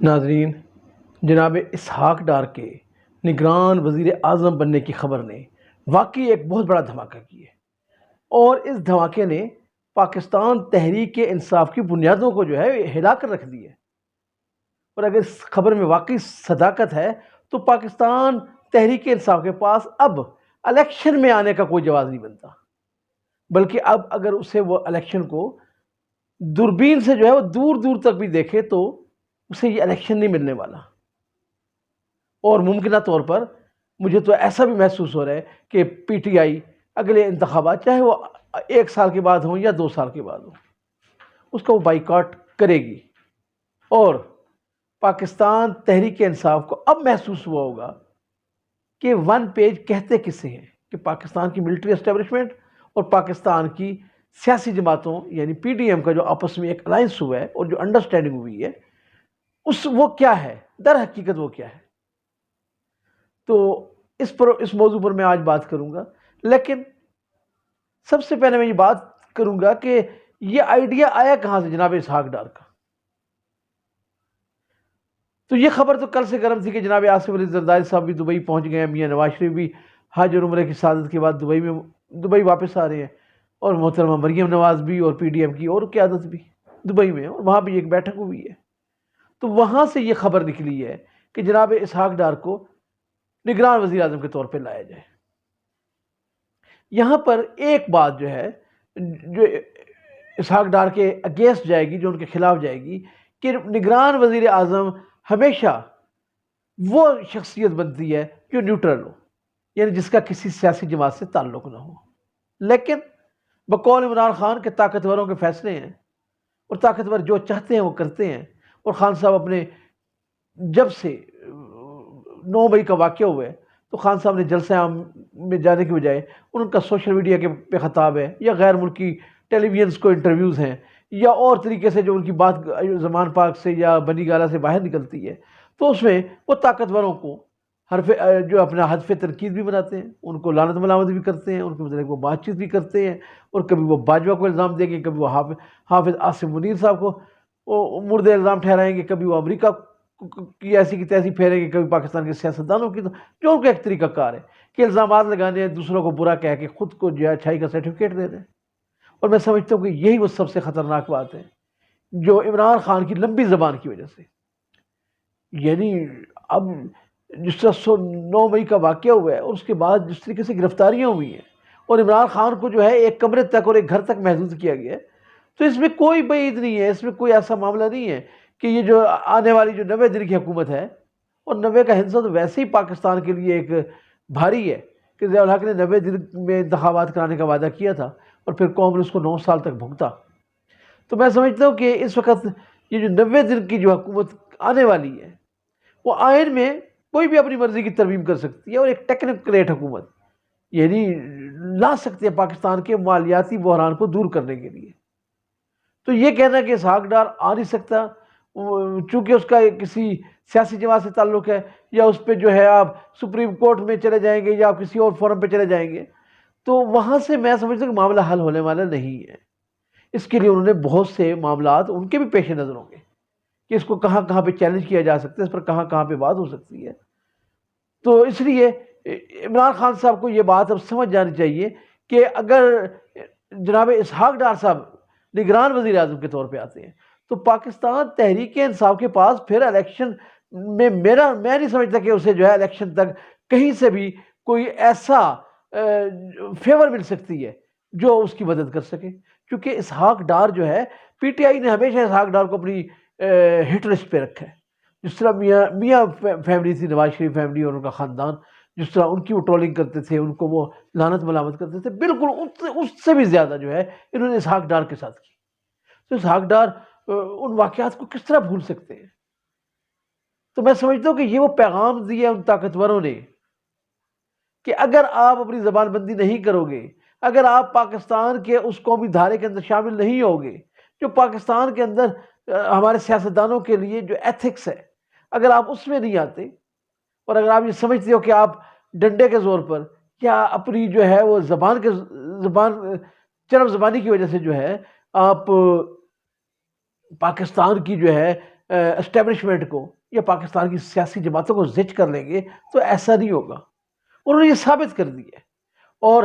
ناظرین، جناب اسحاق ڈار کے نگران وزیر اعظم بننے کی خبر نے واقعی ایک بہت بڑا دھماکہ کیا ہے، اور اس دھماکے نے پاکستان تحریک انصاف کی بنیادوں کو جو ہے ہلا کر رکھ دی ہے۔ اور اگر اس خبر میں واقعی صداقت ہے تو پاکستان تحریک انصاف کے پاس اب الیکشن میں آنے کا کوئی جواز نہیں بنتا، بلکہ اب اگر اسے وہ الیکشن کو دوربین سے جو ہے وہ دور دور تک بھی دیکھے تو اسے یہ الیکشن نہیں ملنے والا۔ اور ممکنہ طور پر مجھے تو ایسا بھی محسوس ہو رہا ہے کہ پی ٹی آئی اگلے انتخابات چاہے وہ 1 سال کے بعد ہوں یا 2 سال کے بعد ہوں، اس کا وہ بائیکاٹ کرے گی۔ اور پاکستان تحریک انصاف کو اب محسوس ہوا ہوگا کہ 1 پیج کہتے کسے ہیں کہ پاکستان کی ملٹری اسٹیبلشمنٹ اور پاکستان کی سیاسی جماعتوں یعنی پی ڈی ایم کا جو آپس میں ایک الائنس ہوا ہے اور جو انڈرسٹینڈنگ ہوئی ہے وہ کیا ہے، در حقیقت وہ کیا ہے۔ تو اس موضوع پر میں آج بات کروں گا، لیکن سب سے پہلے میں یہ بات کروں گا کہ یہ آئیڈیا آیا کہاں سے جناب اسحاق ڈار کا۔ تو یہ خبر تو کل سے گرم تھی کہ جناب آصف علی زرداری صاحب بھی دبئی پہنچ گئے ہیں، میاں نواز شریف بھی حج اور عمرے کی سعادت کے بعد دبئی واپس آ رہے ہیں، اور محترمہ مریم نواز بھی اور پی ڈی ایم کی اور قیادت بھی دبئی میں، اور وہاں بھی ایک بیٹھک ہوئی ہے۔ تو وہاں سے یہ خبر نکلی ہے کہ جناب اسحاق ڈار کو نگران وزیر اعظم کے طور پہ لایا جائے۔ یہاں پر ایک بات جو ہے جو اسحاق ڈار کے اگینسٹ جائے گی، جو ان کے خلاف جائے گی، کہ نگران وزیر اعظم ہمیشہ وہ شخصیت بنتی ہے جو نیوٹرل ہو، یعنی جس کا کسی سیاسی جماعت سے تعلق نہ ہو۔ لیکن بقول عمران خان کے طاقتوروں کے فیصلے ہیں، اور طاقتور جو چاہتے ہیں وہ کرتے ہیں۔ اور خان صاحب اپنے جب سے 9 مئی کا واقعہ ہوا ہے تو خان صاحب نے جلسہ عام میں جانے کے بجائے ان کا سوشل میڈیا کے پہ خطاب ہے، یا غیر ملکی ٹیلی ویژنس کو انٹرویوز ہیں، یا اور طریقے سے جو ان کی بات زمان پاک سے یا بنی گالہ سے باہر نکلتی ہے، تو اس میں وہ طاقتوروں کو جو اپنا حذف تنقید بھی بناتے ہیں، ان کو لعنت ملامت بھی کرتے ہیں، ان کے متعلق وہ بات چیت بھی کرتے ہیں، اور کبھی وہ باجوہ کو الزام دیں گے، کبھی وہ حافظ عاصم منیر صاحب کو وہ مرد الزام ٹھہرائیں گے، کبھی وہ امریکہ کی ایسی کی تیسی پھیریں گے، کبھی پاکستان کے سیاستدانوں کی، جو ان کا ایک طریقہ کار ہے کہ الزامات لگانے ہیں، دوسروں کو برا کہہ کے خود کو جو ہے اچھائی کا سرٹیفکیٹ دے دیں۔ اور میں سمجھتا ہوں کہ یہی وہ سب سے خطرناک بات ہے جو عمران خان کی لمبی زبان کی وجہ سے، یعنی اب جس طرح 9 مئی کا واقعہ ہوا ہے اور اس کے بعد جس طریقے سے گرفتاریاں ہوئی ہیں، اور عمران خان کو جو ہے ایک کمرے تک اور ایک گھر تک محدود کیا گیا ہے، تو اس میں کوئی بعید نہیں ہے، اس میں کوئی ایسا معاملہ نہیں ہے کہ یہ جو آنے والی جو 90 دن کی حکومت ہے، اور 90 کا ہندسہ تو ویسے ہی پاکستان کے لیے ایک بھاری ہے کہ ضیاء الحق نے 90 دن میں انتخابات کرانے کا وعدہ کیا تھا، اور پھر قوم نے اس کو 9 سال تک بھگتا۔ تو میں سمجھتا ہوں کہ اس وقت یہ جو 90 دن کی جو حکومت آنے والی ہے، وہ آئین میں کوئی بھی اپنی مرضی کی ترمیم کر سکتی ہے، اور ایک ٹیکنوکریٹ حکومت یعنی لا سکتے ہیں پاکستان کے مالیاتی بحران کو دور کرنے کے لیے۔ تو یہ کہنا کہ اسحاق ڈار آ نہیں سکتا چونکہ اس کا کسی سیاسی جماعت سے تعلق ہے، یا اس پہ جو ہے آپ سپریم کورٹ میں چلے جائیں گے یا آپ کسی اور فورم پہ چلے جائیں گے، تو وہاں سے میں سمجھتا ہوں کہ معاملہ حل ہونے والا نہیں ہے۔ اس کے لیے انہوں نے بہت سے معاملات ان کے بھی پیش نظر ہوں گے کہ اس کو کہاں کہاں پہ چیلنج کیا جا سکتا ہے، اس پر کہاں کہاں پہ بات ہو سکتی ہے۔ تو اس لیے عمران خان صاحب کو یہ بات اب سمجھ جانی چاہیے کہ اگر جناب اسحاق ڈار صاحب نگران وزیر اعظم کے طور پہ آتے ہیں تو پاکستان تحریک انصاف کے پاس پھر الیکشن میں میں نہیں سمجھتا کہ اسے جو ہے الیکشن تک کہیں سے بھی کوئی ایسا فیور مل سکتی ہے جو اس کی مدد کر سکے، کیونکہ اسحاق ڈار جو ہے پی ٹی آئی نے ہمیشہ اسحاق ڈار کو اپنی ہٹ لسٹ پہ رکھا ہے۔ جس طرح میاں فیملی تھی، نواز شریف فیملی اور ان کا خاندان، جس طرح ان کی وہ ٹرولنگ کرتے تھے، ان کو وہ لعنت ملامت کرتے تھے، بالکل اس سے بھی زیادہ جو ہے انہوں نے اسحاق ڈار کے ساتھ کی۔ تو اسحاق ڈار ان واقعات کو کس طرح بھول سکتے ہیں؟ تو میں سمجھتا ہوں کہ یہ وہ پیغام دیا ان طاقتوروں نے کہ اگر آپ اپنی زبان بندی نہیں کرو گے، اگر آپ پاکستان کے اس قومی دھارے کے اندر شامل نہیں ہوگے جو پاکستان کے اندر ہمارے سیاستدانوں کے لیے جو ایتھکس ہے، اگر آپ اس میں نہیں آتے، اور اگر آپ یہ سمجھتے ہو کہ آپ ڈنڈے کے زور پر یا اپنی جو ہے وہ چرب زبانی کی وجہ سے جو ہے آپ پاکستان کی جو ہے اسٹیبلشمنٹ کو یا پاکستان کی سیاسی جماعتوں کو زچ کر لیں گے تو ایسا نہیں ہوگا. انہوں نے یہ ثابت کر دی ہے. اور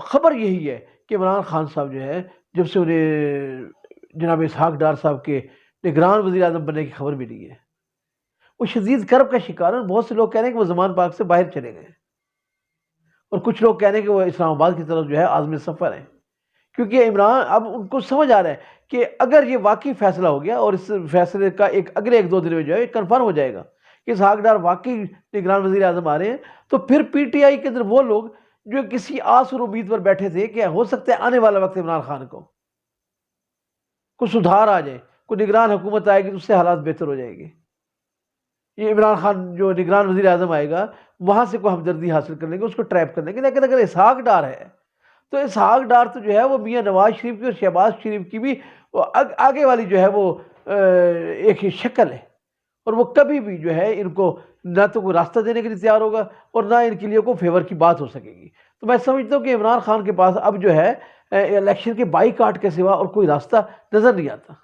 خبر یہی ہے کہ عمران خان صاحب جو ہے جب سے انہیں جناب اسحاق ڈار صاحب کے نگران وزیر اعظم بننے کی خبر ملی ہے وہ شدید کرب کا شکار ہے. بہت سے لوگ کہہ رہے ہیں کہ وہ زمان پاک سے باہر چلے گئے اور کچھ لوگ کہہ رہے ہیں کہ وہ اسلام آباد کی طرف جو ہے عازم سفر ہیں کیونکہ عمران اب ان کو سمجھ آ رہا ہے کہ اگر یہ واقعی فیصلہ ہو گیا اور اس فیصلے کا اگلے 1-2 دن میں جو ہے کنفرم ہو جائے گا کہ اسحاق ڈار واقعی نگران وزیر اعظم آ رہے ہیں تو پھر پی ٹی آئی کے اندر وہ لوگ جو کسی آس اور امید پر بیٹھے تھے کہ ہو سکتا ہے آنے والا وقت عمران خان کو کوئی سدھار آ جائے کوئی نگران حکومت آئے گی تو اس سے حالات بہتر ہو جائے گے. یہ عمران خان جو نگران وزیر اعظم آئے گا وہاں سے کوئی ہمدردی حاصل کر لیں گے اس کو ٹریپ کر لیں گے. لیکن اگر اسحاق ڈار ہے تو اسحاق ڈار تو جو ہے وہ میاں نواز شریف کی اور شہباز شریف کی بھی آگے والی جو ہے وہ ایک شکل ہے اور وہ کبھی بھی جو ہے ان کو نہ تو کوئی راستہ دینے کے لیے تیار ہوگا اور نہ ان کے لیے کوئی فیور کی بات ہو سکے گی. تو میں سمجھتا ہوں کہ عمران خان کے پاس اب جو ہے الیکشن کے بائیکاٹ کے سوا اور کوئی راستہ نظر نہیں آتا.